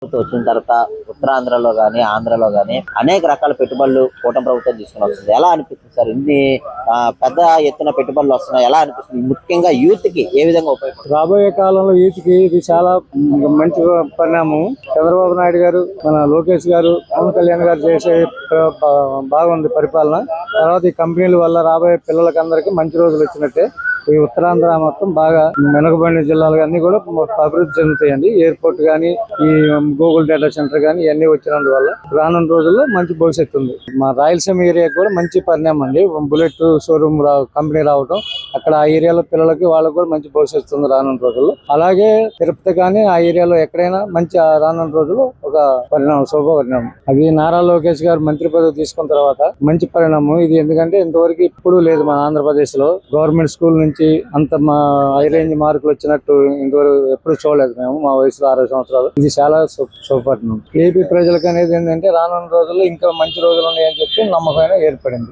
వచ్చిన తర్వాత ఉత్తరాంధ్రలో గానీ ఆంధ్రలో గానీ అనేక రకాల పెట్టుబడులు కూటమి ప్రభుత్వం తీసుకుని వస్తుంది. ఎలా అనిపిస్తుంది సార్ ఇన్ని పెద్ద ఎత్తున పెట్టుబడులు వస్తున్నాయి? ఎలా అనిపిస్తుంది? ముఖ్యంగా యూత్ కి ఏ విధంగా ఉపయోగపడుతుంది? రాబోయే కాలంలో యూత్ కి ఇది చాలా మంచి పరిణామం. చంద్రబాబు నాయుడు గారు, మన లోకేష్ గారు, పవన్ కళ్యాణ్ గారు చేసే బాగుంది పరిపాలన. తర్వాత ఈ కంపెనీల వల్ల రాబోయే పిల్లలకి అందరికీ మంచి రోజులు వచ్చినట్టే. ఈ ఉత్తరాంధ్ర మొత్తం బాగా వెనుకబడిన జిల్లాలు అన్ని కూడా అభివృద్ధి చెందుతాయండి. ఎయిర్పోర్ట్ గానీ, ఈ గూగుల్ డేటా సెంటర్ గానీ ఇవన్నీ వచ్చినందువల్ల రానున్న రోజుల్లో మంచి భవిష్యత్తు ఉంది. మా రాయలసీమ ఏరియాకి కూడా మంచి పరిణామం అండి. బుల్లెట్ షోరూమ్ కంపెనీ రావడం, అక్కడ ఆ ఏరియాలో పిల్లలకి వాళ్ళకి కూడా మంచి భవిష్యత్తు ఉంది రానున్న రోజుల్లో. అలాగే తిరుపతి కానీ ఆ ఏరియాలో ఎక్కడైనా మంచి రానున్న రోజుల్లో ఒక శుభ పరిణామం. అది నారా లోకేష్ గారు మంత్రి పదవి తీసుకున్న తర్వాత మంచి పరిణామం ఇది. ఎందుకంటే ఇంతవరకు ఇప్పుడు లేదు మన ఆంధ్రప్రదేశ్ లో గవర్నమెంట్ స్కూల్ నుంచి అంత హై రేంజ్ మార్కులు వచ్చినట్టు ఇంతవరకు ఎప్పుడు చూడలేదు మేము మా వయసులో 60 సంవత్సరాలు. ఇది చాలా శుభపరిణామం. ఏపీ ప్రజలకు అనేది ఏంటంటే రానున్న రోజుల్లో ఇంకా మంచి రోజులు ఉన్నాయని చెప్పి నమ్మకం ఏర్పడింది.